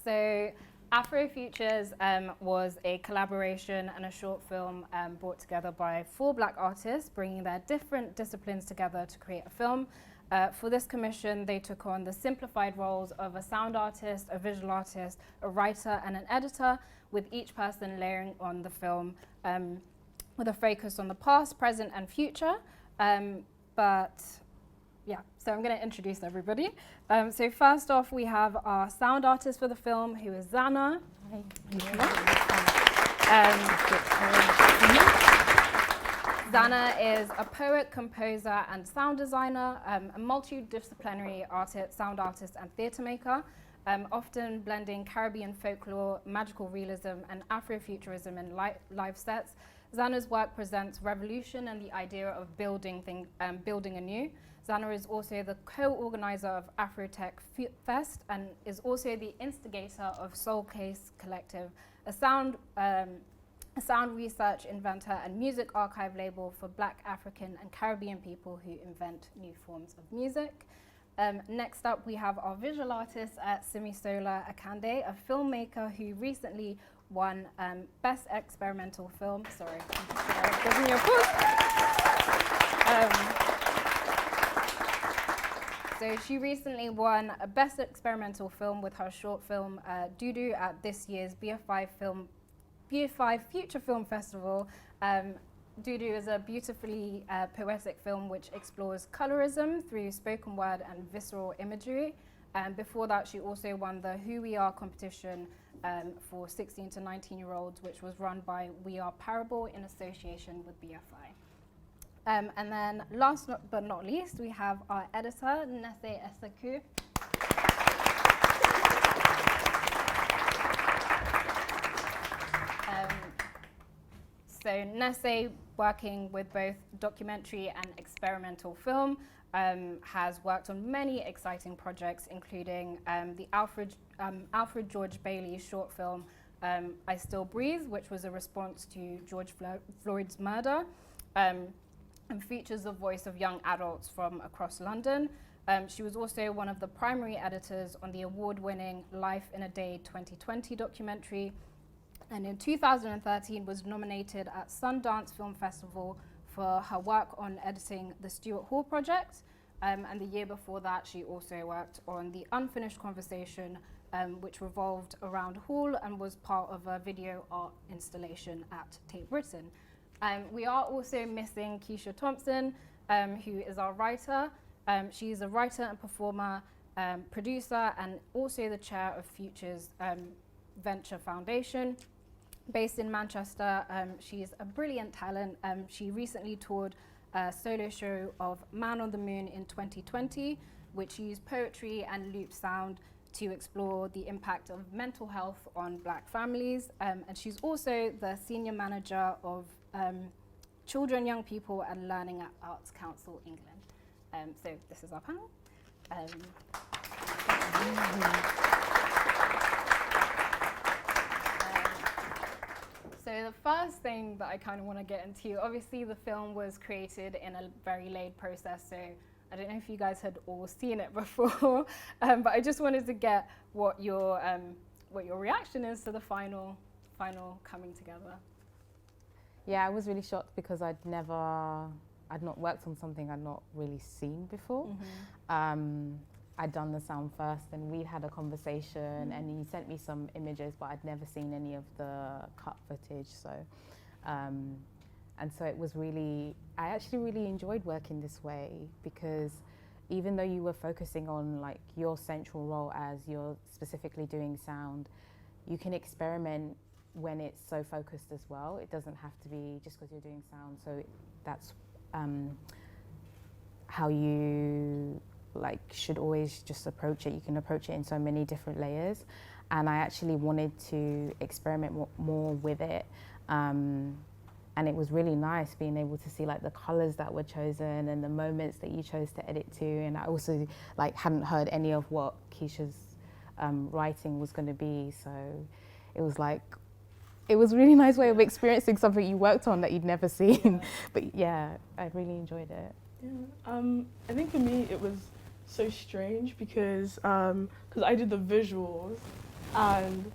So Afro-Futures was a collaboration and a short film brought together by 4 Black artists, bringing their different disciplines together to create a film. For this commission, they took on the simplified roles of a sound artist, a visual artist, a writer, and an editor, with each person layering on the film with a focus on the past, present, and future. Yeah, so I'm going to introduce everybody. So first off, we have our sound artist for the film, who is Xana. Xana is a poet, composer, and sound designer, a multidisciplinary artist, sound artist, and theatre maker, often blending Caribbean folklore, magical realism, and Afro-futurism in live sets. Xana's work presents revolution and the idea of building anew. Xana is also the co-organizer of Afrotech Fest and is also the instigator of Soul Case Collective, a sound research, inventor, and music archive label for Black, African, and Caribbean people who invent new forms of music. Next up, we have our visual artist, Simisolaoluwa Akande, a filmmaker who recently won Best Experimental Film. Sorry, giving you a pause. So she recently won a Best Experimental Film with her short film Doo-Doo at this year's BFI Future Film Festival. Doo-Doo is a beautifully poetic film which explores colorism through spoken word and visceral imagery. Before that, she also won the Who We Are competition for 16 to 19-year-olds, which was run by We Are Parable in association with BFI. And then last but not least, we have our editor, Nse Asuquo. So Nse, working with both documentary and experimental film, has worked on many exciting projects, including the Alfred George Bailey short film, I Still Breathe, which was a response to George Floyd's murder, and features the voice of young adults from across London. She was also one of the primary editors on the award-winning Life in a Day 2020 documentary, and in 2013 was nominated at Sundance Film Festival for her work on editing the Stuart Hall project. And the year before that, she also worked on The Unfinished Conversation, which revolved around Hall and was part of a video art installation at Tate Britain. We are also missing Keisha Thompson, who is our writer. She's a writer and performer, producer, and also the chair of Futures Venture Foundation. Based in Manchester, she's a brilliant talent. She recently toured a solo show of Man on the Moon in 2020, which used poetry and loop sound to explore the impact of mental health on Black families. And she's also the senior manager of Children, Young People and Learning at Arts Council England. So this is our panel. So the first thing that I kind of want to get into, obviously the film was created in a very laid process, so I don't know if you guys had all seen it before, but I just wanted to get what your reaction is to the final coming together. Yeah, I was really shocked because I'd not worked on something I'd not really seen before. Mm-hmm. I'd done the sound first and we'd had a conversation, and he sent me some images, but I'd never seen any of the cut footage. So, and so it was really, I actually really enjoyed working this way, because even though you were focusing on like your central role as you're specifically doing sound, you can experiment when it's so focused as well. It doesn't have to be just because you're doing sound. So that's how you should always just approach it. You can approach it in so many different layers, and I actually wanted to experiment more with it, and it was really nice being able to see like the colors that were chosen and the moments that you chose to edit to. And I also hadn't heard any of what Keisha's writing was going to be, so it was a really nice way of experiencing something you worked on that you'd never seen. But yeah, I really enjoyed it. Yeah, I think for me it was so strange because I did the visuals, And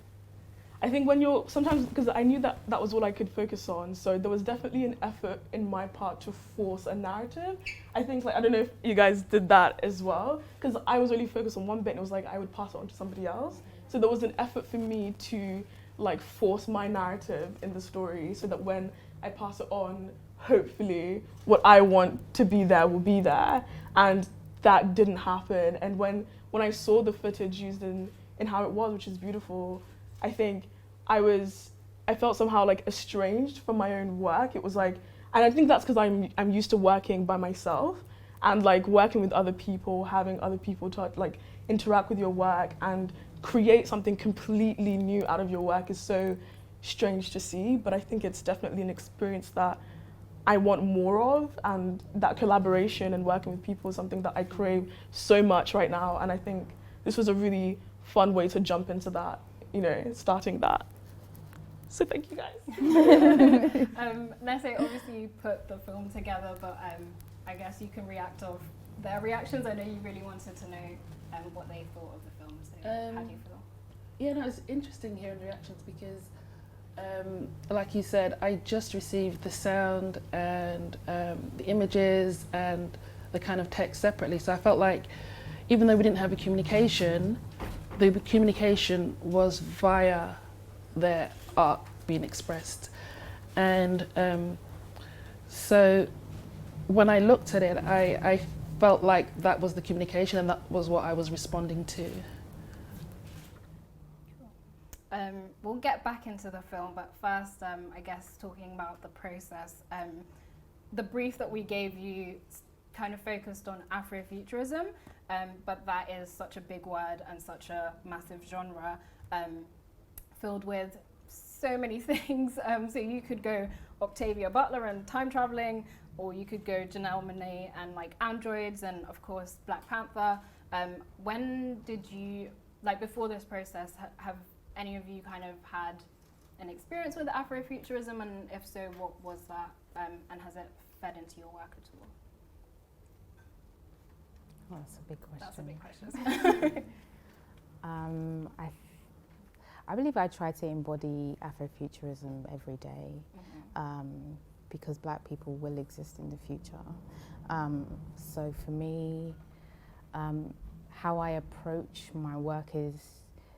I think when you're, sometimes, because I knew that that was all I could focus on, so there was definitely an effort in my part to force a narrative. I think, like, I don't know if you guys did that as well, because I was really focused on one bit and it was like I would pass it on to somebody else. So there was an effort for me to like force my narrative in the story so that when I pass it on, hopefully what I want to be there will be there. And that didn't happen. And when I saw the footage used in how it was, which is beautiful, I think I felt somehow like estranged from my own work. It was like, and I think that's because I'm used to working by myself and like working with other people, having other people to like interact with your work and create something completely new out of your work is so strange to see. But I think it's definitely an experience that I want more of, and that collaboration and working with people is something that I crave so much right now. And I think this was a really fun way to jump into that, you know, starting that. So thank you guys. Nse, obviously you put the film together, but I guess you can react off their reactions. I know you really wanted to know what they thought of the film, so how do you feel? Yeah, no, it's interesting hearing reactions because like you said, I just received the sound and the images and the kind of text separately. So I felt like even though we didn't have a communication, the communication was via their art being expressed. And so when I looked at it, I felt like that was the communication and that was what I was responding to. We'll get back into the film, but first, I guess talking about the process, the brief that we gave you kind of focused on Afro-Futurism, but that is such a big word and such a massive genre, filled with so many things. So you could go Octavia Butler and time traveling, or you could go Janelle Monáe and like androids, and of course Black Panther. When did you, like before this process, have any of you kind of had an experience with Afrofuturism, and if so, what was that, and has it fed into your work at all? Oh, that's a big question. That's a big question. I believe I try to embody Afrofuturism every day, because Black people will exist in the future. So for me, how I approach my work is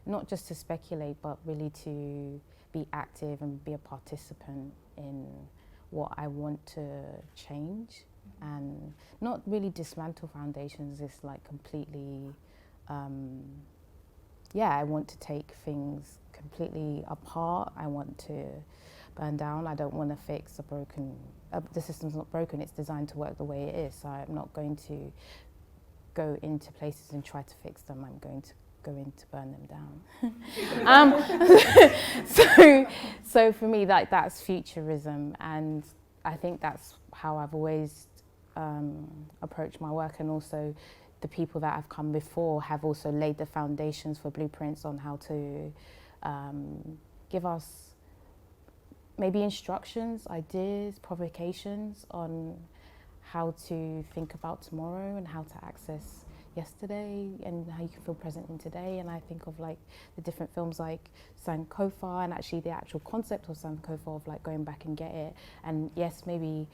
not just to speculate, but really to be active and be a participant in what I want to change, and not really dismantle foundations. It's like completely, I want to take things completely apart. I want to burn down. I don't want to fix a broken, the system's not broken, it's designed to work the way it is. So I'm not going to go into places and try to fix them. I'm going to go in to burn them down. So for me, like, that's futurism, and I think that's how I've always approached my work. And also the people that have come before have also laid the foundations for blueprints on how to give us maybe instructions, ideas, provocations on how to think about tomorrow and how to access yesterday and how you can feel present in today. And I think of like the different films like Sankofa, and actually the actual concept of Sankofa, of like going back and get it. And yes, maybe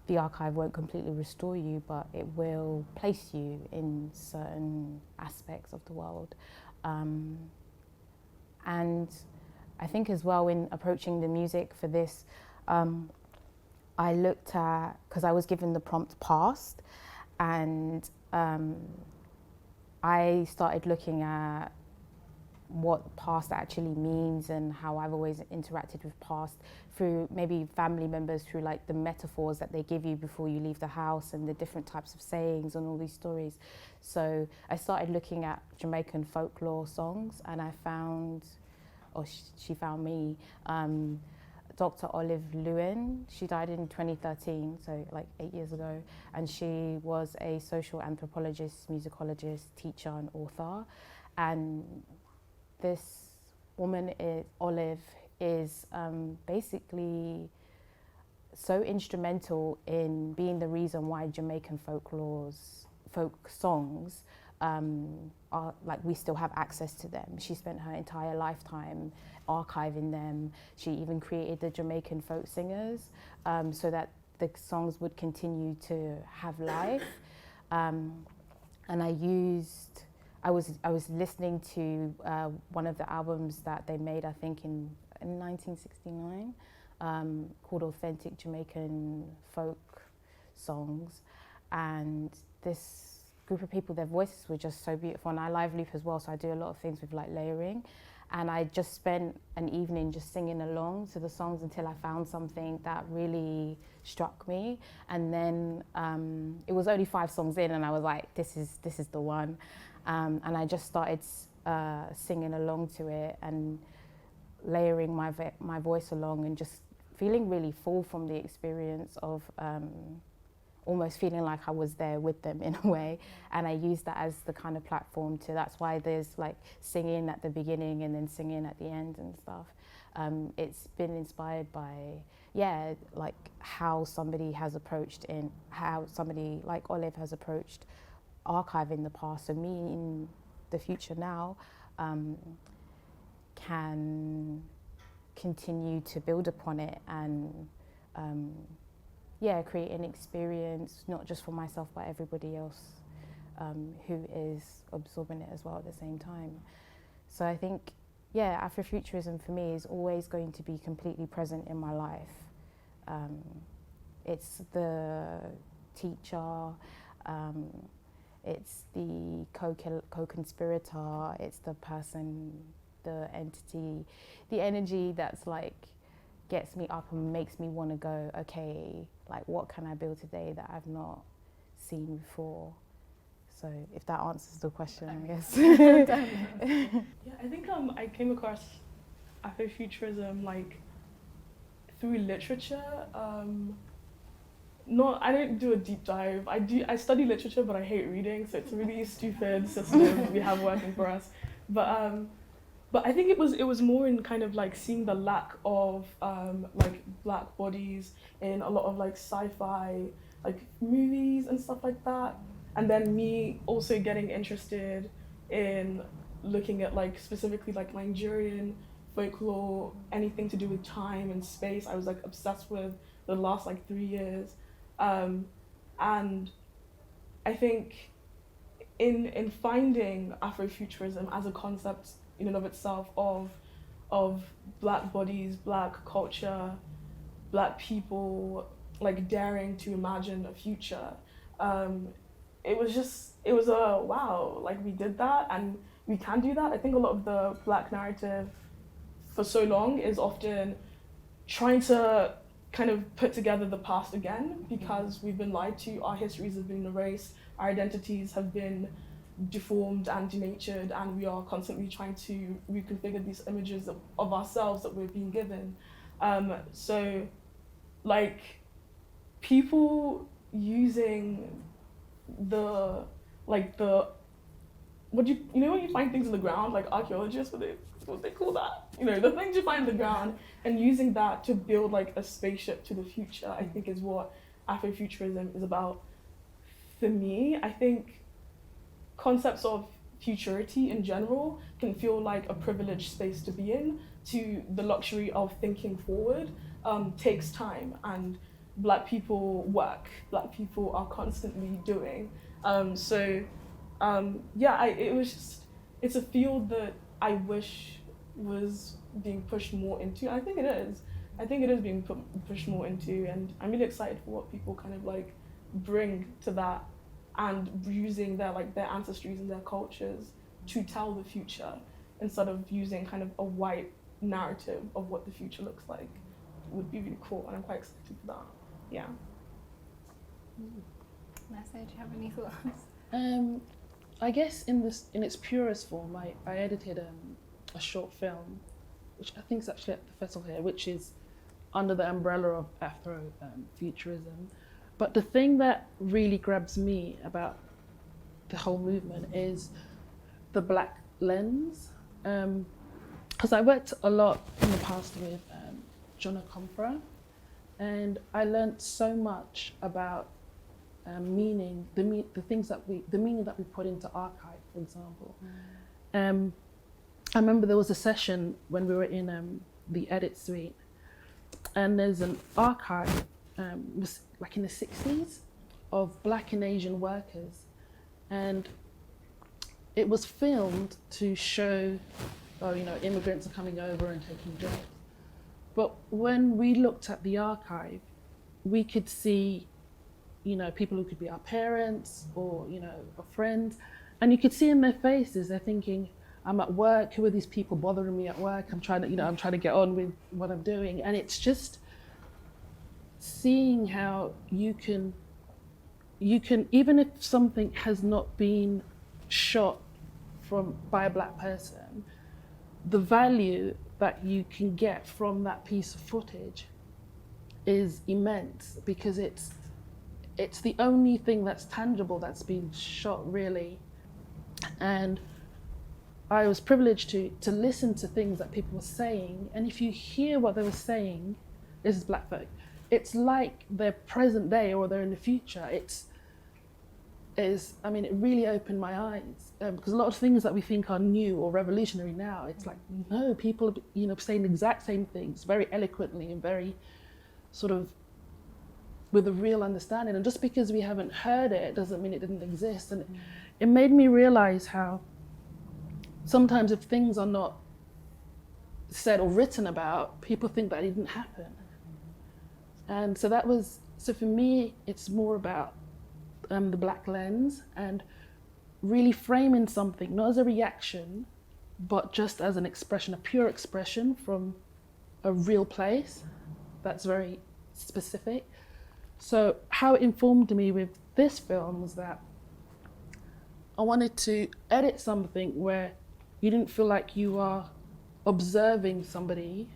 the archive won't completely restore you, but it will place you in certain aspects of the world. And I think as well, in approaching the music for this, I looked at, because I was given the prompt past, and I started looking at what past actually means and how I've always interacted with past through maybe family members, through like the metaphors that they give you before you leave the house and the different types of sayings and all these stories. So I started looking at Jamaican folklore songs, and I found, or she found me, Dr. Olive Lewin. She died in 2013, so like 8 years ago, and she was a social anthropologist, musicologist, teacher and author. And this woman, Olive, is basically so instrumental in being the reason why Jamaican folk songs like we still have access to them. She spent her entire lifetime archiving them. She even created the Jamaican folk singers so that the songs would continue to have life. And I was listening to one of the albums that they made, I think in 1969, called Authentic Jamaican Folk Songs, and this group of people, their voices were just so beautiful, and I live loop as well, so I do a lot of things with like layering, and I just spent an evening just singing along to the songs until I found something that really struck me, and then it was only 5 songs in and I was like, this is the one, and I just started singing along to it and layering my voice along and just feeling really full from the experience of almost feeling like I was there with them in a way, and I used that as the kind of platform to, that's why there's like singing at the beginning and then singing at the end and stuff. It's been inspired by, like how somebody has approached how somebody like Olive has approached archiving the past, so me in the future now can continue to build upon it and create an experience, not just for myself, but everybody else who is absorbing it as well at the same time. So I think, Afrofuturism for me is always going to be completely present in my life. It's the teacher, it's the co-conspirator, it's the person, the entity, the energy that's like, gets me up and makes me want to go, okay, like what can I build today that I've not seen before? So if that answers the question, I guess. I think I came across Afrofuturism like through literature. I didn't do a deep dive. I study literature, but I hate reading, so it's a really stupid system we have working for us. But I think it was more in kind of like seeing the lack of like black bodies in a lot of like sci-fi like movies and stuff like that, and then me also getting interested in looking at like specifically like Nigerian folklore, anything to do with time and space. I was like obsessed with the last like 3 years, and I think in finding Afrofuturism as a concept in and of itself of black bodies, black culture, black people like daring to imagine a future, it was a wow, like we did that and we can do that. I think a lot of the black narrative for so long is often trying to kind of put together the past again, because we've been lied to, our histories have been erased, our identities have been deformed and denatured, and we are constantly trying to reconfigure these images of ourselves that we're being given. So like people using what you know when you find things in the ground, like archaeologists, what they call that, the things you find in the ground, and using that to build like a spaceship to the future, I think is what Afrofuturism is about. For me, I think concepts of futurity in general can feel like a privileged space to be in. To the luxury of thinking forward takes time, and black people work, black people are constantly doing. It's a field that I wish was being pushed more into. I think it is. I think it is being pushed more into, and I'm really excited for what people kind of like bring to that, and using their ancestries and their cultures to tell the future instead of using kind of a white narrative of what the future looks like. Would be really cool, and I'm quite excited for that. Yeah. Nse, do you have any thoughts? I guess in its purest form, I edited a short film, which I think is actually at the festival here, which is under the umbrella of Afro-Futurism. But the thing that really grabs me about the whole movement is the black lens. Because I worked a lot in the past with Xana, and I learned so much about meaning, the meaning that we put into archive, for example. I remember there was a session when we were in the edit suite, and there's an archive, was like in the 60s, of Black and Asian workers, and it was filmed to show, immigrants are coming over and taking jobs. But when we looked at the archive, we could see, people who could be our parents or, our friends, and you could see in their faces, they're thinking, I'm at work, who are these people bothering me at work? I'm trying to get on with what I'm doing. And it's just seeing how you can, even if something has not been shot by a Black person, the value that you can get from that piece of footage is immense, because it's the only thing that's tangible that's been shot, really. And I was privileged to listen to things that people were saying, and if you hear what they were saying, this is Black folk, it's like they're present day or they're in the future. It really opened my eyes, because a lot of things that we think are new or revolutionary now, it's like, no, people are saying the exact same things very eloquently and very sort of with a real understanding. And just because we haven't heard it doesn't mean it didn't exist. And it made me realize how sometimes if things are not said or written about, people think that it didn't happen. And so for me, it's more about the Black lens and really framing something, not as a reaction, but just as an expression, a pure expression from a real place that's very specific. So how it informed me with this film was that I wanted to edit something where you didn't feel like you are observing somebody,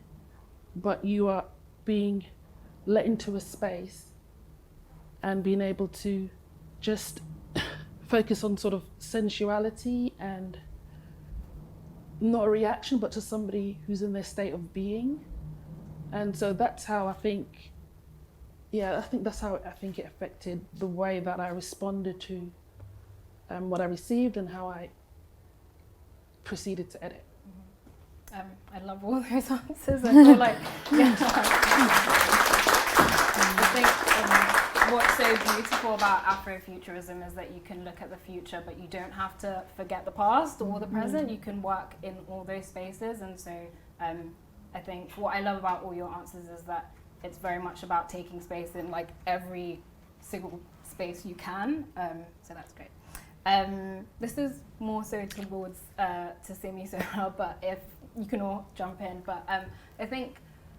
but you are being let into a space and being able to just focus on sort of sensuality and not a reaction, but to somebody who's in their state of being. And so that's how I think it affected the way that I responded to what I received and how I proceeded to edit. I love all those answers. I feel like, I think what's so beautiful about Afrofuturism is that you can look at the future, but you don't have to forget the past or the present. You can work in all those spaces. And so I think what I love about all your answers is that it's very much about taking space in like every single space you can. So that's great. This is more so towards to Simisolaoluwa, but if you can all jump in. But I think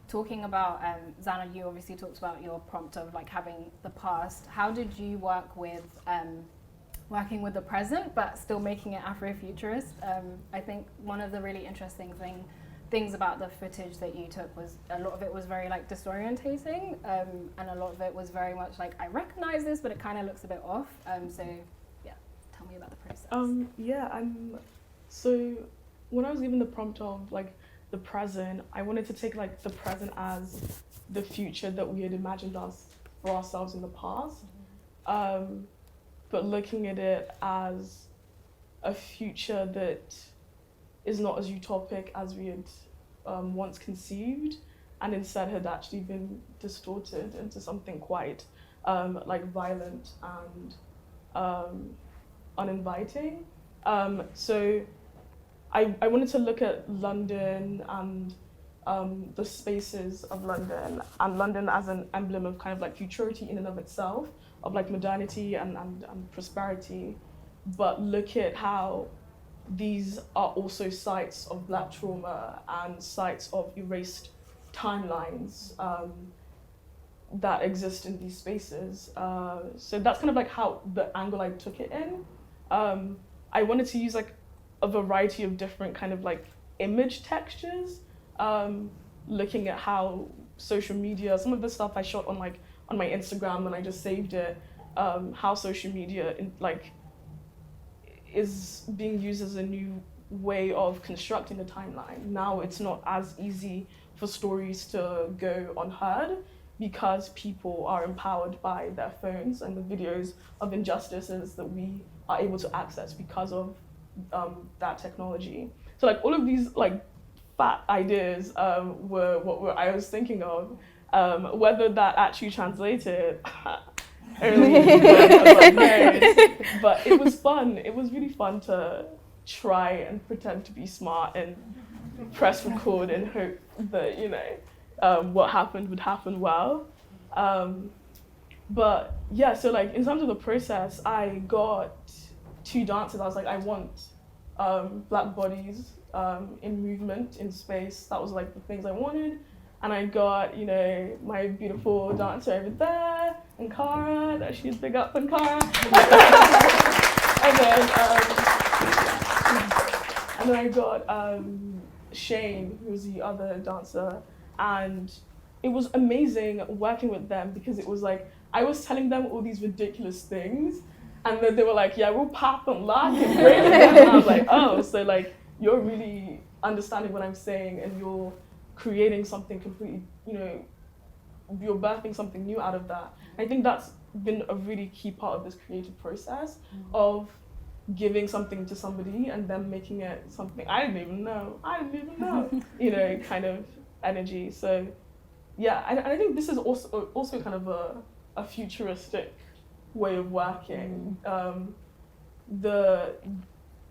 talking about Xana, you obviously talked about your prompt of like having the past. How did you work with working with the present, but still making it Afrofuturist? I think one of the really interesting things about the footage that you took was a lot of it was very like disorientating, and a lot of it was very much like, I recognize this, but it kind of looks a bit off. So yeah, tell me about the process. So when I was given the prompt of like the present, I wanted to take like the present as the future that we had imagined for ourselves in the past, but looking at it as a future that is not as utopic as we had once conceived, and instead had actually been distorted into something quite like violent and uninviting. So I wanted to look at London and the spaces of London, and London as an emblem of kind of like futurity in and of itself, of like modernity and prosperity, but look at how these are also sites of Black trauma and sites of erased timelines that exist in these spaces. So that's kind of like how the angle I took it in. I wanted to use like a variety of different kind of like image textures, looking at how social media, some of the stuff I shot on my Instagram and I just saved it, how social media is being used as a new way of constructing the timeline. Now it's not as easy for stories to go unheard. because people are empowered by their phones and the videos of injustices that we are able to access because of that technology. So like all of these like fat ideas were what I was thinking of. Whether that actually translated, only God knows. But it was fun. It was really fun to try and pretend to be smart and press record and hope that, you know, what happened would happen well. But yeah, so like in terms of the process, I got 2 dances. I was like, I want black bodies in movement, in space. That was like the things I wanted. And I got, you know, my beautiful dancer over there, Ankara, that she's big up Ankara. and then I got Shane, who was the other dancer. And it was amazing working with them because it was like, I was telling them all these ridiculous things. And then they were like, yeah, we'll pop and laugh and break it down. And I was like, oh, so like, you're really understanding what I'm saying and you're creating something completely, you know, you're birthing something new out of that. I think that's been a really key part of this creative process of giving something to somebody and them making it something I didn't even know, you know, kind of energy. So yeah, and I think this is also kind of a futuristic way of working.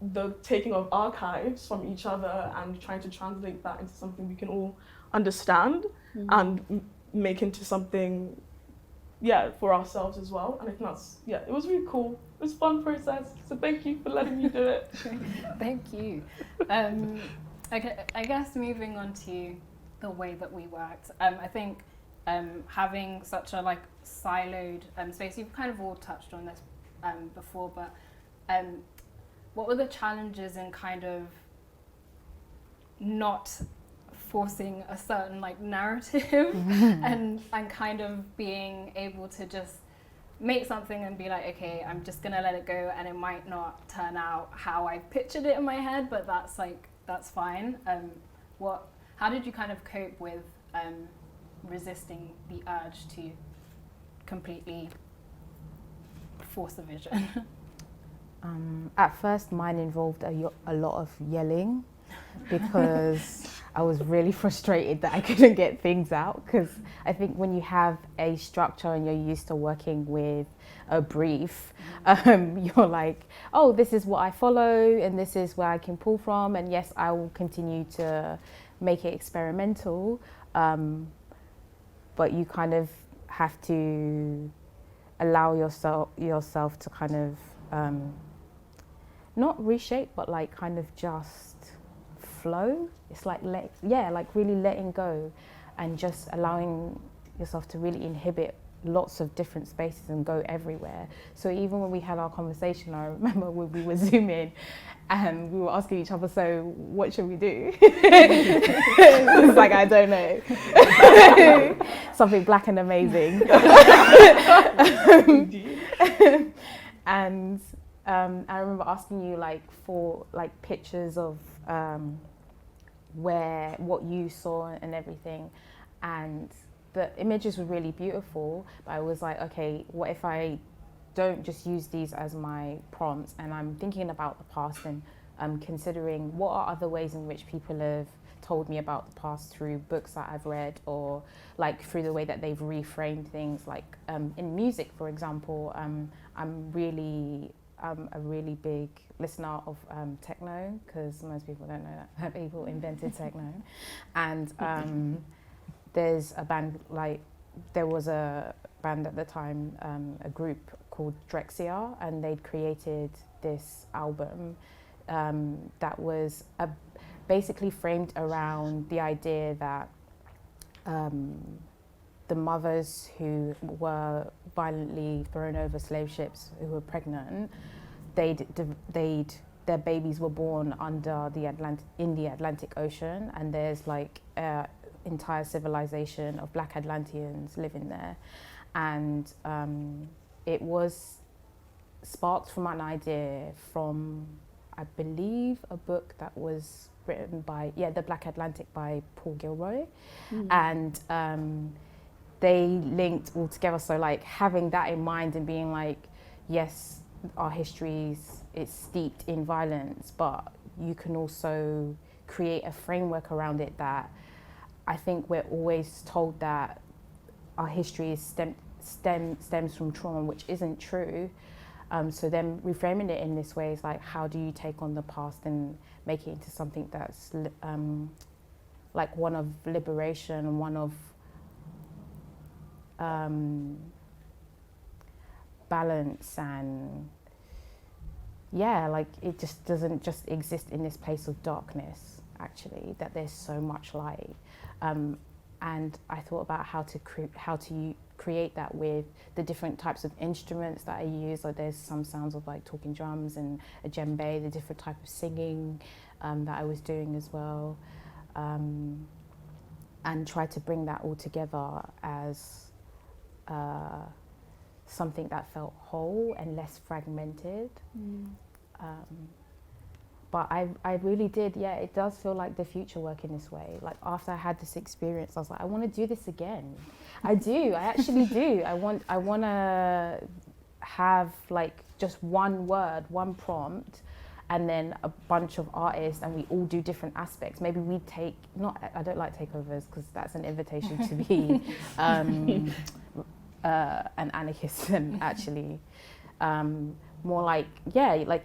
The taking of archives from each other and trying to translate that into something we can all understand and make into something, yeah, for ourselves as well. And I think that's, yeah, it was really cool. It was a fun process. So thank you for letting me do it. Thank you. Okay, I guess moving on to the way that we worked, I think having such a like siloed space, you've kind of all touched on this before, but what were the challenges in kind of not forcing a certain like narrative and kind of being able to just make something and be like, okay, I'm just gonna let it go and it might not turn out how I pictured it in my head, but that's fine. How did you kind of cope with resisting the urge to completely force a vision? At first, mine involved a lot of yelling because I was really frustrated that I couldn't get things out. Because I think when you have a structure and you're used to working with a brief, you're like, oh, this is what I follow and this is where I can pull from. And yes, I will continue to make it experimental. But you kind of have to allow yourself to kind of not reshape, but like kind of just flow. It's like really letting go and just allowing yourself to really inhibit lots of different spaces and go everywhere. So even when we had our conversation, I remember when we were Zooming and we were asking each other, so what should we do? It's like, I don't know. Something black and amazing. And I remember asking you like for like pictures of what you saw and everything, and the images were really beautiful, but I was like, okay, what if I don't just use these as my prompts and I'm thinking about the past and considering what are other ways in which people have told me about the past through books that I've read or like through the way that they've reframed things, like in music, for example. I'm a really big listener of techno, because most people don't know that people invented techno. And there was a band at the time, a group called Drexciya, and they'd created this album that was basically framed around the idea that the mothers who were violently thrown over slave ships who were pregnant, their babies were born in the Atlantic Ocean, and there's like entire civilization of Black Atlanteans living there. And it was sparked from an idea from, I believe, a book that was written by, The Black Atlantic by Paul Gilroy. And they linked all together. So like having that in mind and being like, yes, our histories, it's steeped in violence, but you can also create a framework around it that I think we're always told that our history is stems from trauma, which isn't true. So then reframing it in this way is like, how do you take on the past and make it into something that's like one of liberation, one of balance, and yeah, like it just doesn't just exist in this place of darkness, actually, that there's so much light. And I thought about how to create that with the different types of instruments that I use. Like there's some sounds of like talking drums and a djembe, the different type of singing that I was doing as well, and try to bring that all together as something that felt whole and less fragmented. But I really did, yeah, it does feel like the future work in this way. Like after I had this experience, I was like, I want to do this again. I do, I actually do. I want to have like just one word, one prompt, and then a bunch of artists, and we all do different aspects. Maybe we take, I don't like takeovers because that's an invitation to be an anarchist, actually. More like, yeah, like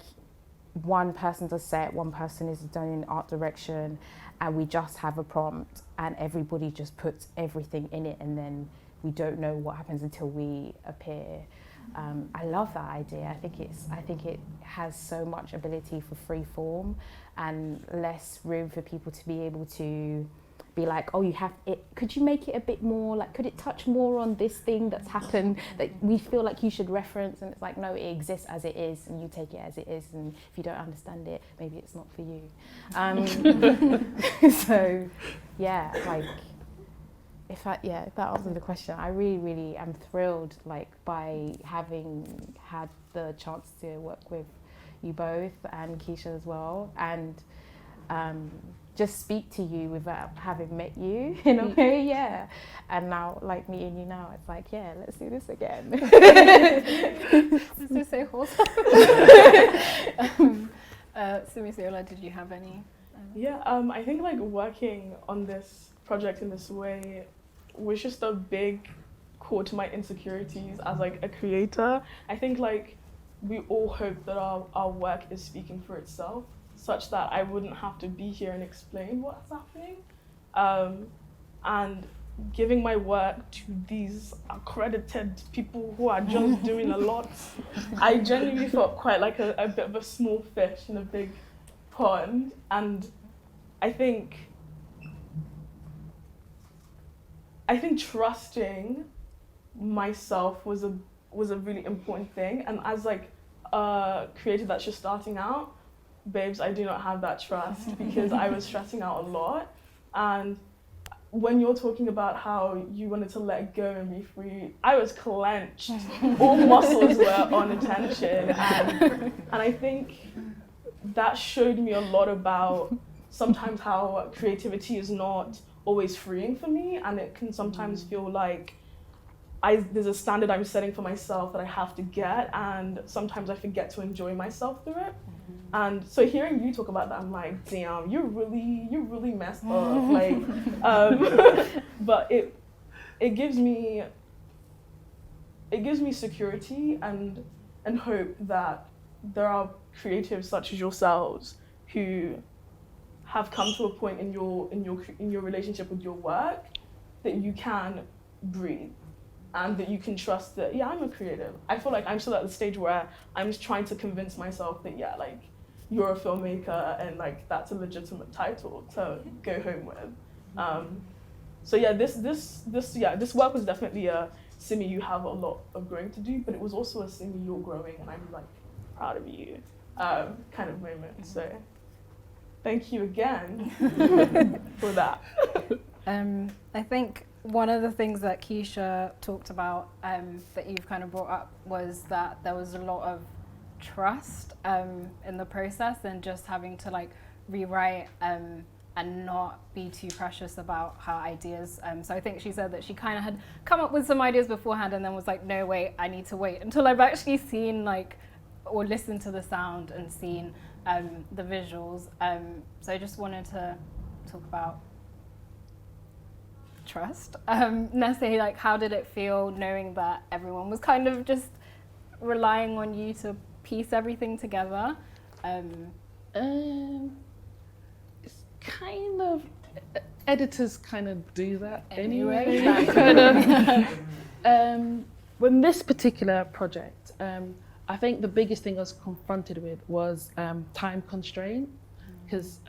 one person does set, one person is done in art direction, and we just have a prompt and everybody just puts everything in it, and then we don't know what happens until we appear. I love that idea. I think it has so much ability for free form and less room for people to be able to be like, oh, you have it. Could you make it a bit more, like, could it touch more on this thing that's happened that we feel like you should reference? And it's like, no, it exists as it is, and you take it as it is. And if you don't understand it, maybe it's not for you. So, yeah, like, if that answers the question, I really, really am thrilled, like, by having had the chance to work with you both and Keisha as well, and just speak to you without having met you in a way, yeah. And now, like meeting you now, it's like, yeah, let's do this again. Let's just say wholesome. Simisolaoluwa, did you have any? Yeah, I think like working on this project in this way was just a big core to my insecurities as like a creator. I think like we all hope that our work is speaking for itself, such that I wouldn't have to be here and explain what's happening. And giving my work to these accredited people who are just doing a lot, I genuinely felt quite like a bit of a small fish in a big pond. And I think trusting myself was a really important thing. And as like a creator that's just starting out, babes, I do not have that trust because I was stressing out a lot. And when you're talking about how you wanted to let go and be free, I was clenched. All muscles were on attention. And I think that showed me a lot about sometimes how creativity is not always freeing for me, and it can sometimes feel like there's a standard I'm setting for myself that I have to get, and sometimes I forget to enjoy myself through it. And so hearing you talk about that, I'm like, damn, you're really messed up. Like, but it gives me security and hope that there are creatives such as yourselves who have come to a point in your relationship with your work that you can breathe and that you can trust that, yeah, I'm a creative. I feel like I'm still at the stage where I'm just trying to convince myself that, yeah, like, you're a filmmaker and like that's a legitimate title to go home with. So yeah, this work was definitely a Simi, you have a lot of growing to do, but it was also a Simi, you're growing and I'm like proud of you kind of moment. So thank you again for that. I think one of the things that Keisha talked about that you've kind of brought up was that there was a lot of trust in the process, and just having to like rewrite and not be too precious about her ideas. So I think she said that she kind of had come up with some ideas beforehand and then was like, no, wait, I need to wait until I've actually seen like, or listened to the sound and seen the visuals. So I just wanted to talk about trust. Nse, like, how did it feel knowing that everyone was kind of just relying on you to piece everything together? It's kind of, editors kind of do that anyway. When this particular project, I think the biggest thing I was confronted with was time constraint, because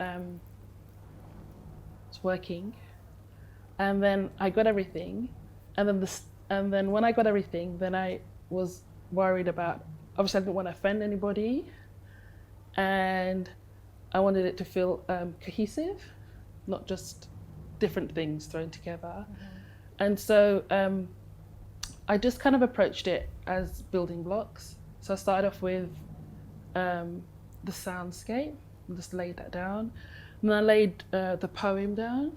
it's working, and then I got everything, and then when I got everything, then I was worried about, obviously I didn't want to offend anybody, and I wanted it to feel cohesive, not just different things thrown together. And so I just kind of approached it as building blocks. So I started off with the soundscape, just laid that down. And then I laid the poem down.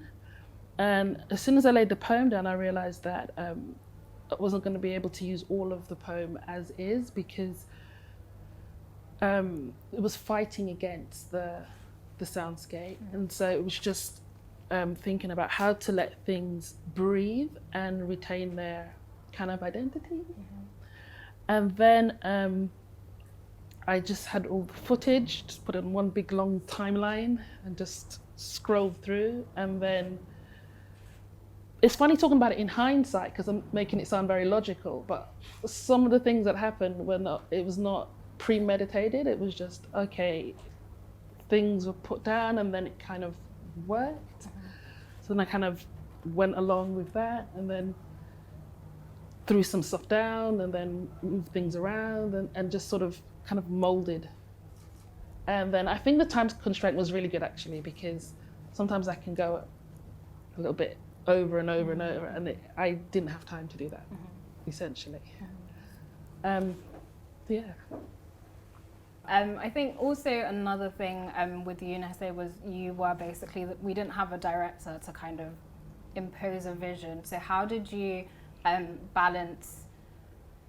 And as soon as I laid the poem down, I realized that I wasn't going to be able to use all of the poem as is, because it was fighting against the soundscape. And so it was just thinking about how to let things breathe and retain their kind of identity. And then I just had all the footage, just put it on one big long timeline and just scrolled through. And then it's funny talking about it in hindsight because I'm making it sound very logical, but some of the things that happened were not, it was not premeditated. It was just, okay, things were put down and then it kind of worked. So then I kind of went along with that and then threw some stuff down and then moved things around and just sort of kind of molded. And then I think the time constraint was really good actually, because sometimes I can go a little bit over and over and over, and I didn't have time to do that, essentially. Yeah. I think also another thing with you, Nse, was you were basically, we didn't have a director to kind of impose a vision. So how did you balance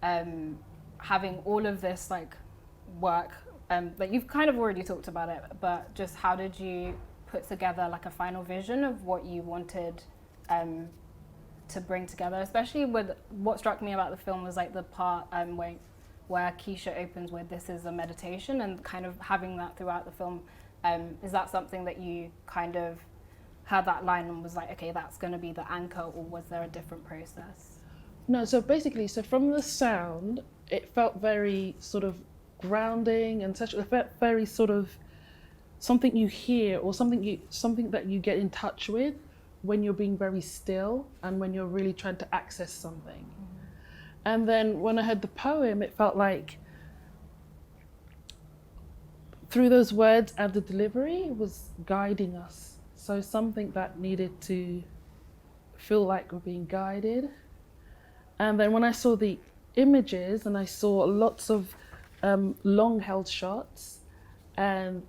having all of this like work, like you've kind of already talked about it, but just how did you put together like a final vision of what you wanted to bring together, especially with what struck me about the film was like the part where Keisha opens with "this is a meditation," and kind of having that throughout the film. Is that something that you kind of heard that line and was like, okay, that's going to be the anchor, or was there a different process? No, so basically, so from the sound, it felt very sort of grounding and such. It felt very sort of something you hear or something that you get in touch with when you're being very still and when you're really trying to access something. And then when I heard the poem, it felt like through those words and the delivery, it was guiding us. So something that needed to feel like we're being guided. And then when I saw the images and I saw lots of long held shots, and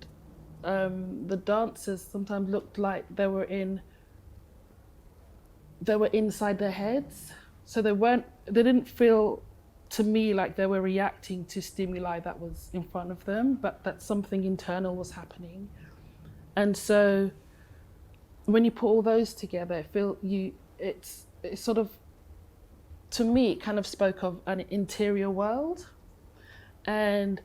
the dancers sometimes looked like they were inside their heads. So they didn't feel to me like they were reacting to stimuli that was in front of them, but that something internal was happening. And so when you put all those together, it's sort of, to me, it kind of spoke of an interior world. And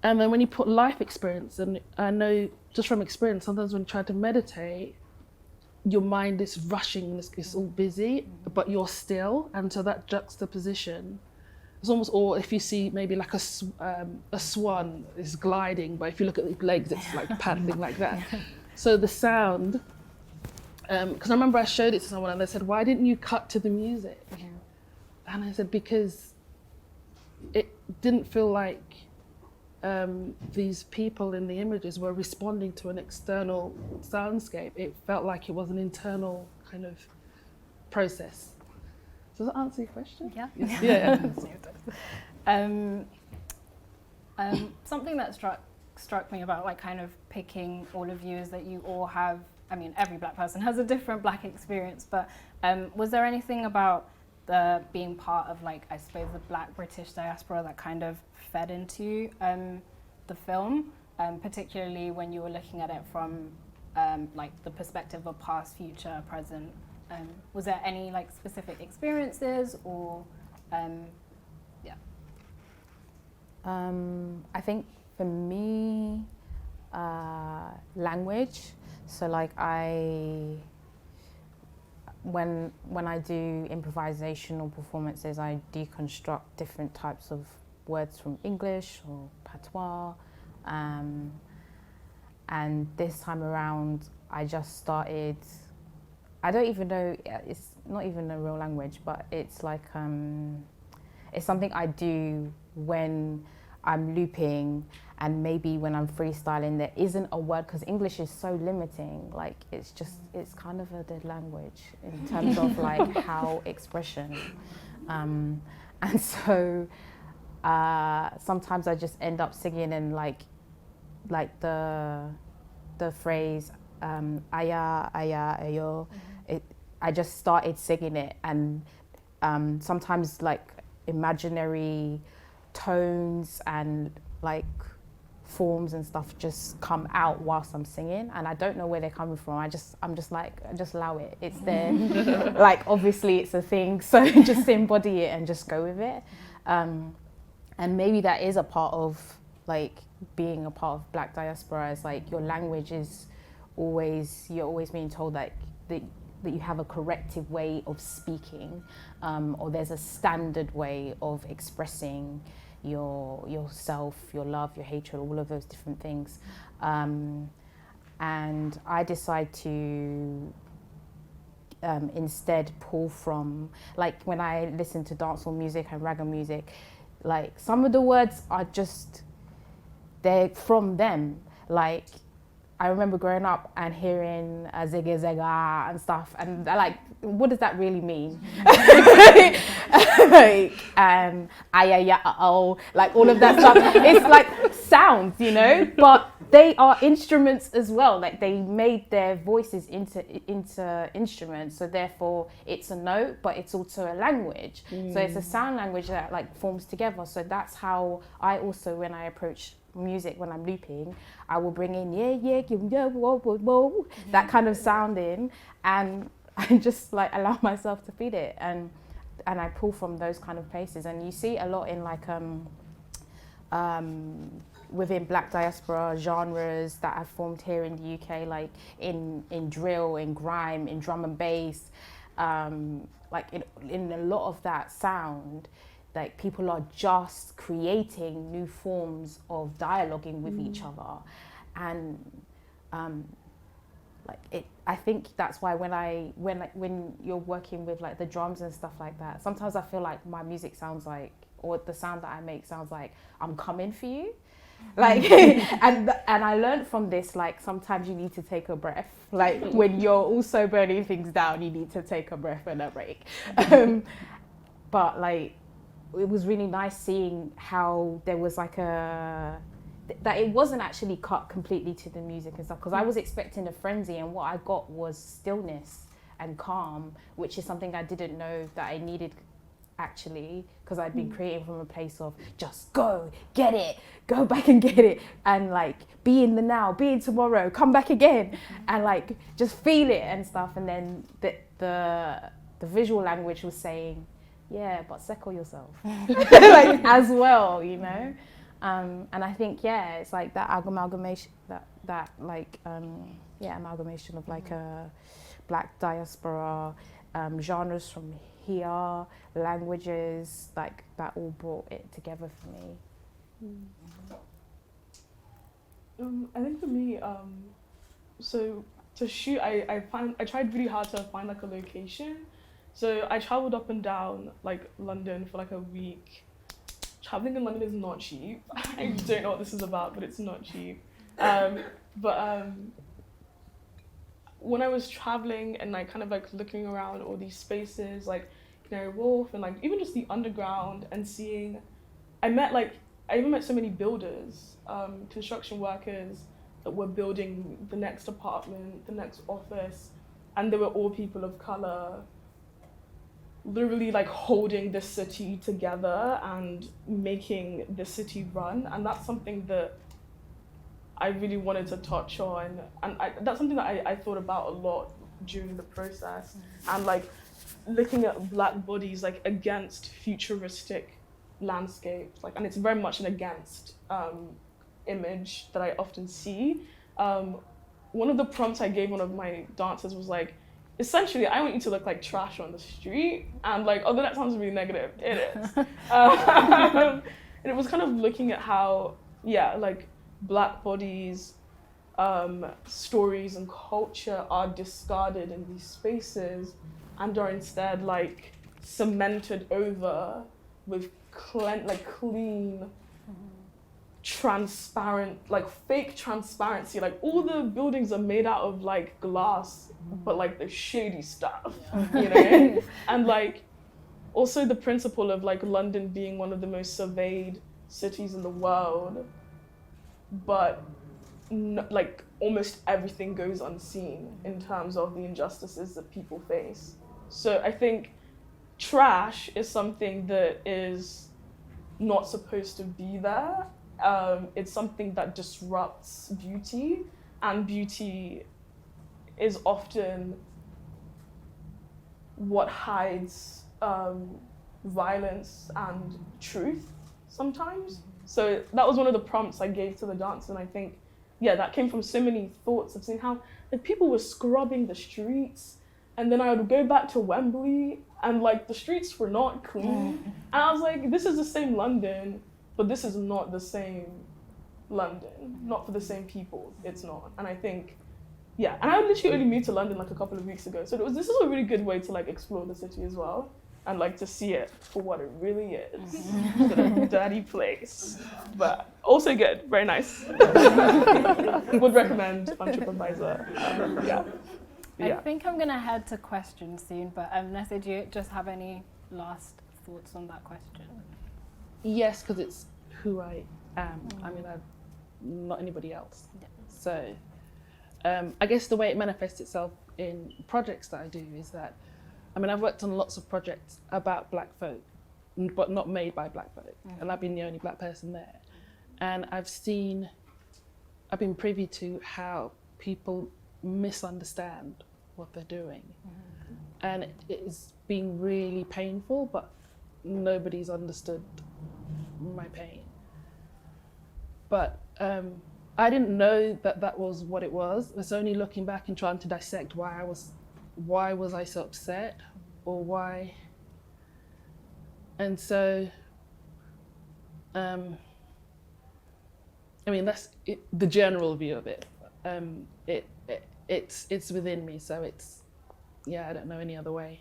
then when you put life experience, and I know just from experience, sometimes when you try to meditate, your mind is rushing, it's all busy, but you're still. And so that juxtaposition, it's almost, or if you see maybe like a swan is gliding, but if you look at the legs, it's like paddling like that. So the sound, because I remember I showed it to someone and they said, why didn't you cut to the music? And I said, because it didn't feel like these people in the images were responding to an external soundscape. It felt like it was an internal kind of process. Does that answer your question? Yeah. Something that struck me about like kind of picking all of you is that you all have I mean, every black person has a different black experience, but was there anything about the being part of, like, I suppose the black British diaspora that kind of fed into the film, particularly when you were looking at it from like the perspective of past, future, present? Was there any like specific experiences or yeah? I think for me, language. So like when I do improvisational performances, I deconstruct different types of words from English or patois. And this time around, I just started, I don't even know, it's not even a real language, but it's like, it's something I do when I'm looping, and maybe when I'm freestyling there isn't a word, because English is so limiting, like it's kind of a dead language in terms of like how expression. And so sometimes I just end up singing and like the phrase aya, aya, ayo, I just started singing it, and sometimes like imaginary tones and like forms and stuff just come out whilst I'm singing, and I don't know where they're coming from. I'm just like, just allow it, it's there. Like obviously it's a thing, so just embody it and just go with it. And maybe that is a part of like being a part of black diaspora, is like your language is always, you're always being told that you have a corrective way of speaking, or there's a standard way of expressing yourself, your love, your hatred, all of those different things. And I decide to instead pull from, like when I listen to dancehall music and reggae music, like some of the words are just, they're from them. Like I remember growing up and hearing zega zega and stuff, and like, what does that really mean? Like, ayaya, oh, like all of that stuff. It's like sounds, you know, but they are instruments as well. Like they made their voices into instruments, so therefore it's a note, but it's also a language. So it's a sound language that like forms together. So that's how I also, when I approach music, when I'm looping, I will bring in yeah, whoa, whoa, whoa, that kind of sound in, and I just like allow myself to feed it, and I pull from those kind of places. And you see a lot in like within black diaspora genres that have formed here in the UK, like in drill, in grime, in drum and bass, like in a lot of that sound, like people are just creating new forms of dialoguing with each other. And like it, I think that's why when you're working with like the drums and stuff like that, sometimes I feel like my music sounds like, or the sound that I make sounds like I'm coming for you. Like and I learned from this, like sometimes you need to take a breath, like when you're also burning things down, you need to take a breath and a break. But like it was really nice seeing how there was like that it wasn't actually cut completely to the music and stuff, because I was expecting a frenzy, and what I got was stillness and calm, which is something I didn't know that I needed actually, because I'd been creating from a place of just go get it, go back and get it, and like be in the now, be in tomorrow, come back again, and like just feel it and stuff. And then the visual language was saying, yeah, but settle yourself, like as well, you know. And I think it's like that amalgamation, that like amalgamation of like a black diaspora, genres from here, languages, like that all brought it together for me. I think for me, so to shoot, I tried really hard to find like a location. So I traveled up and down like London for like a week. Traveling in London is not cheap. I don't know what this is about, but it's not cheap. But when I was traveling and like kind of like looking around all these spaces, like Canary Wharf and like even just the underground, and seeing, I even met so many builders, construction workers, that were building the next apartment, the next office, and they were all people of color, literally like holding the city together and making the city run. And that's something that I really wanted to touch on. And that's something that I thought about a lot during the process. And like looking at Black bodies like against futuristic landscapes, like, and it's very much an against image that I often see. One of the prompts I gave one of my dancers was like, essentially, I want you to look like trash on the street. And like, although that sounds really negative, it is. And it was kind of looking at how, yeah, like Black bodies, stories and culture are discarded in these spaces and are instead like cemented over with clean, transparent, like fake transparency. Like all the buildings are made out of like glass, but like the shady stuff, you know? And like also the principle of like London being one of the most surveyed cities in the world, but like almost everything goes unseen in terms of the injustices that people face. So I think trash is something that is not supposed to be there. It's something that disrupts beauty, and beauty is often what hides violence and truth sometimes. So that was one of the prompts I gave to the dance, and I think, yeah, that came from so many thoughts of seeing how like people were scrubbing the streets, and then I would go back to Wembley and like the streets were not clean. And I was like, this is the same London, but this is not the same London, not for the same people, it's not. And I think, yeah, and I literally only moved to London like a couple of weeks ago, so this is a really good way to like explore the city as well, and like to see it for what it really is, a dirty place, but also good, very nice. Would recommend on TripAdvisor. Yeah. I think I'm gonna head to questions soon, but Nse, do you just have any last thoughts on that question? Yes, because it's who I am. I mean, I'm not anybody else. Yeah. So I guess the way it manifests itself in projects that I do is that, I mean, I've worked on lots of projects about Black folk, but not made by Black folk. And I've been the only Black person there. And I've been privy to how people misunderstand what they're doing. And it's been really painful, but nobody's understood my pain. But I didn't know that that was what it was. It's only looking back and trying to dissect why was I so upset, or why. And so, I mean, that's the general view of it. It's within me, so it's, yeah, I don't know any other way.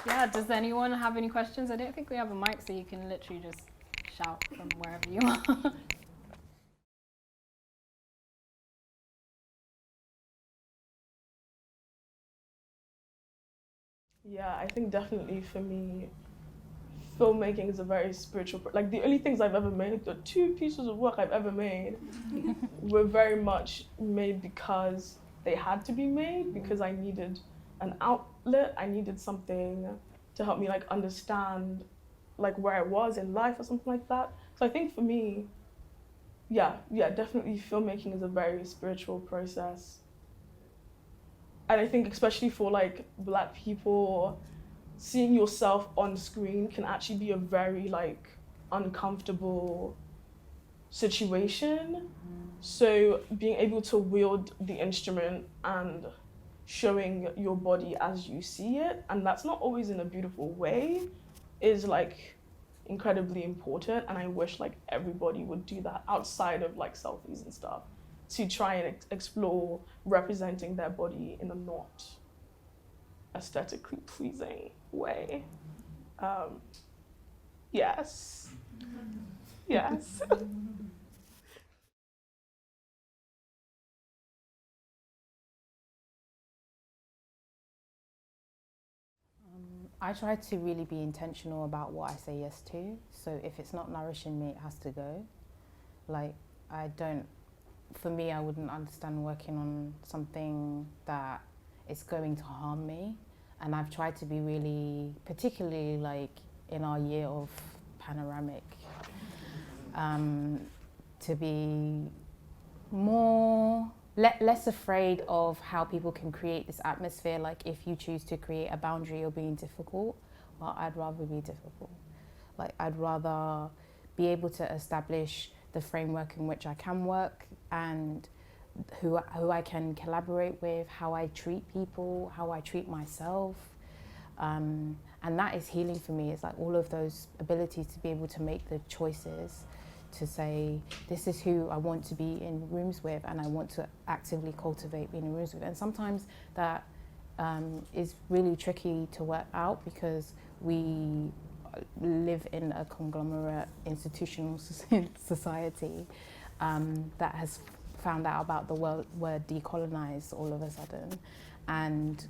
Yeah, does anyone have any questions? I don't think we have a mic, so you can literally just shout from wherever you are. Yeah, I think definitely for me, filmmaking is a very spiritual, like the only things I've ever made, the 2 pieces of work I've ever made were very much made because they had to be made, because I needed an outlet, I needed something to help me like understand like where I was in life or something like that. So I think for me, yeah, definitely filmmaking is a very spiritual process. And I think especially for like Black people, seeing yourself on screen can actually be a very like uncomfortable situation. So being able to wield the instrument and showing your body as you see it, and that's not always in a beautiful way, is like incredibly important. And I wish like everybody would do that outside of like selfies and stuff, to try and explore representing their body in a not aesthetically pleasing way. Yes. Yes. I try to really be intentional about what I say yes to. So if it's not nourishing me, it has to go. Like, for me, I wouldn't understand working on something that is going to harm me. And I've tried to be really, particularly like in our year of panoramic, to be less afraid of how people can create this atmosphere. Like, if you choose to create a boundary, you're being difficult. Well, I'd rather be difficult. Like, I'd rather be able to establish the framework in which I can work and who I can collaborate with, how I treat people, how I treat myself. And that is healing for me. It's like all of those abilities to be able to make the choices to say, this is who I want to be in rooms with, and I want to actively cultivate being in rooms with. And sometimes that is really tricky to work out because we live in a conglomerate institutional society that has found out about the word decolonize all of a sudden, and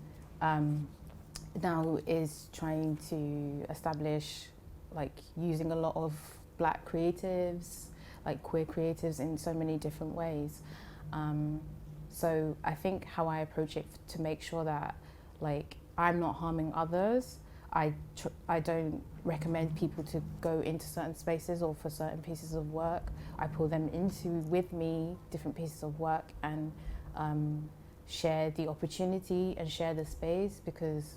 now is trying to establish, like, using a lot of Black creatives, like queer creatives, in so many different ways. So I think how I approach it to make sure that, like, I'm not harming others. I don't recommend people to go into certain spaces or for certain pieces of work. I pull them into, with me, different pieces of work, and share the opportunity and share the space, because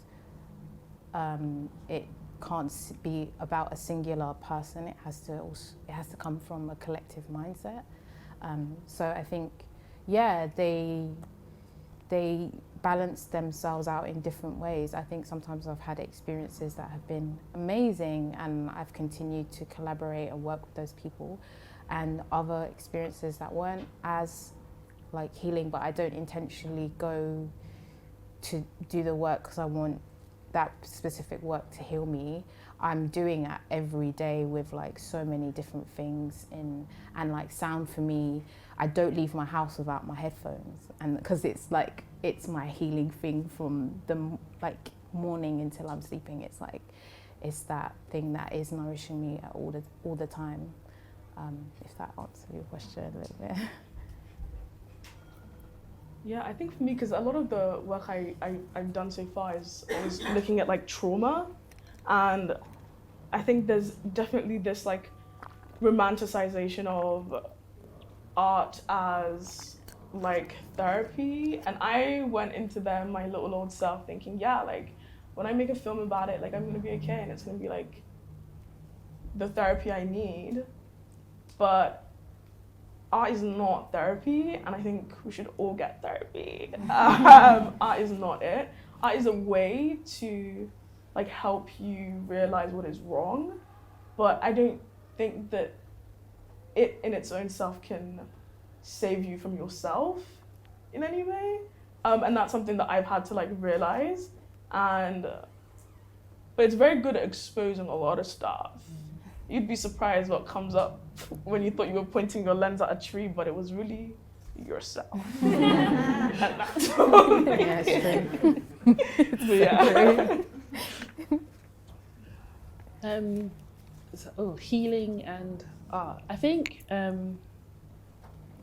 it can't be about a singular person. It has to come from a collective mindset. So I think, yeah, they balance themselves out in different ways. I think sometimes I've had experiences that have been amazing, and I've continued to collaborate and work with those people, and other experiences that weren't as, like, healing, but I don't intentionally go to do the work because I want that specific work to heal me. I'm doing that every day with, like, so many different things and like, sound for me, I don't leave my house without my headphones, and because it's like, it's my healing thing from the, like, morning until I'm sleeping. It's like, it's that thing that is nourishing me all the time. If that answers your question a little bit. Yeah, I think for me, because a lot of the work I've done so far is looking at, like, trauma, and I think there's definitely this, like, romanticization of art as, like, therapy, and I went into them, my little old self, thinking, yeah, like, when I make a film about it, like, I'm gonna be okay, and it's gonna be, like, the therapy I need. But art is not therapy, and I think we should all get therapy. Art is not it. Art is a way to, like, help you realize what is wrong, but I don't think that it in its own self can save you from yourself in any way. And that's something that I've had to, like, realize. But it's very good at exposing a lot of stuff. You'd be surprised what comes up when you thought you were pointing your lens at a tree, but it was really yourself. And that's all. Yeah, it's true. Yeah. Healing and art. I think, I don't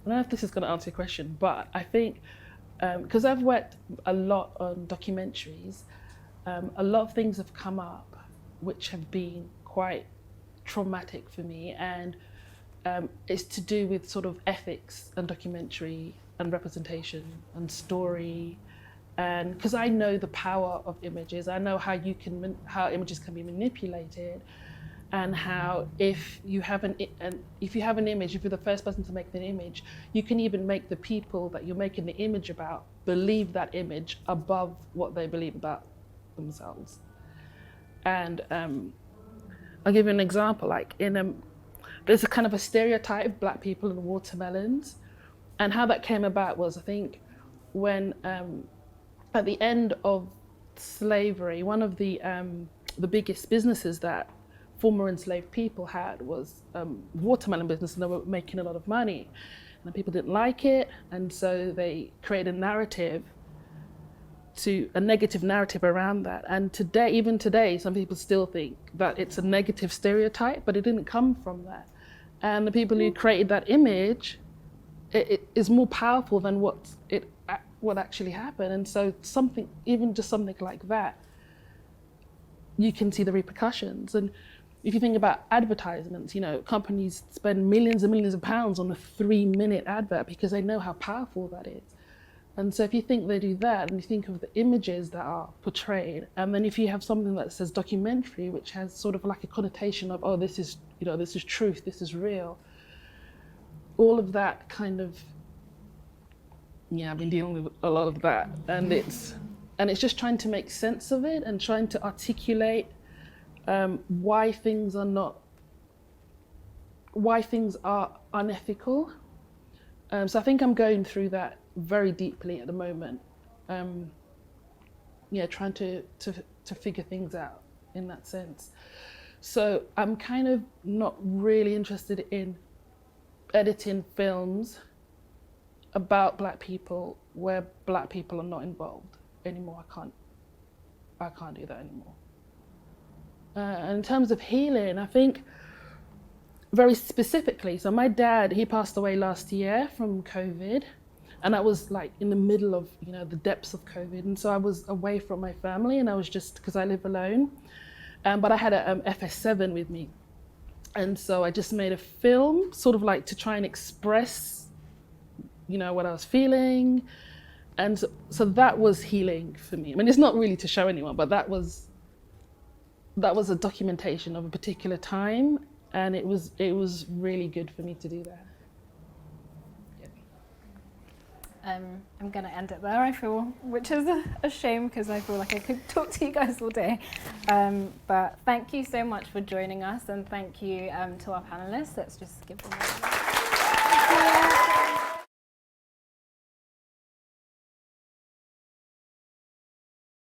know if this is going to answer your question, but I think, because I've worked a lot on documentaries, a lot of things have come up which have been quite traumatic for me, and it's to do with sort of ethics and documentary and representation and story, and because I know the power of images, I know how images can be manipulated, and how if you have an image, if you're the first person to make the image, you can even make the people that you're making the image about believe that image above what they believe about themselves. And I'll give you an example. Like, there's a kind of a stereotype, Black people and watermelons, and how that came about was, I think, when at the end of slavery, one of the biggest businesses that former enslaved people had was watermelon business, and they were making a lot of money, and the people didn't like it, and so they created a narrative to a negative narrative around that. And today, even today, some people still think that it's a negative stereotype, but it didn't come from that. And the people who created that image, it is more powerful than what actually happened. And so something, even just something like that, you can see the repercussions. And if you think about advertisements, you know, companies spend millions and millions of pounds on a 3-minute advert because they know how powerful that is. And so if you think they do that, and you think of the images that are portrayed, and then if you have something that says documentary, which has sort of like a connotation of, oh, this is, you know, this is truth, this is real, all of that kind of, yeah, I've been dealing with a lot of that, and it's just trying to make sense of it and trying to articulate why things are unethical. So I think I'm going through that very deeply at the moment. Yeah, trying to figure things out in that sense. So I'm kind of not really interested in editing films about Black people where Black people are not involved anymore. I can't do that anymore. And in terms of healing, I think very specifically, so my dad, he passed away last year from COVID, and I was like in the middle of, you know, the depths of COVID, and so I was away from my family, and I was just, because I live alone, but I had a FS7 with me, and so I just made a film, sort of like to try and express, you know, what I was feeling, and so that was healing for me. I mean, it's not really to show anyone, but that was a documentation of a particular time, and it was really good for me to do that. Yeah. I'm going to end it there, I feel, which is a shame because I feel like I could talk to you guys all day. But thank you so much for joining us, and thank you to our panelists. Let's just give them a